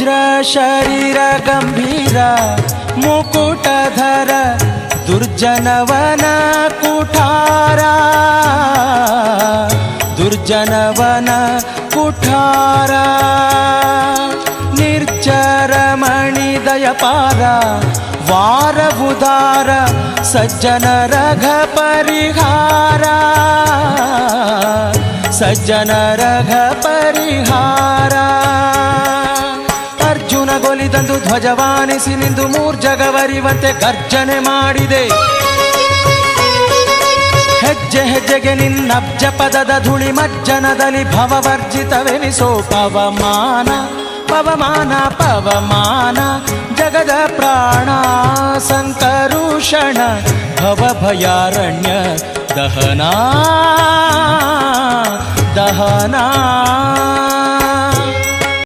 ರುದ್ರ ಶರೀರ ಗಂಭೀರ ಮುಕುಟಧರ ದುರ್ಜನವನ ಕುಠಾರ ದುರ್ಜನವನ ಕುಠಾರ ನಿರ್ಜರ ಮಣಿದಯಪಾರ ವಾರ ಉದಾರ ಸಜ್ಜನ ರಘ ಪರಿಹಾರ ಸಜ್ಜನ ರಘ ಪರಿಹಾರ ಅರ್ಜುನ ಗೊಲಿದಂದು ಧ್ವಜವಾನಿಸಿ ನಿಂದು ಮೂರ್ಜಗವರಿವಂತೆ ಗರ್ಜನೆ ಮಾಡಿದೆ ಹೆಜ್ಜೆ ಹೆಜ್ಜೆಗೆ ನಿನ್ನಬ್ಜ ಪದದ ಧೂಳಿ ಮಜ್ಜನದಲ್ಲಿ ಭವವರ್ಜಿತವೆನಿಸೋ ಪವಮಾನ ಪವಮಾನ ಪವಮಾನ ಜಗದ ಪ್ರಾಣ ಸಂಕರುಷಣ ಭವಭಯಾರಣ್ಯ ದಹನಾ ದಹನಾ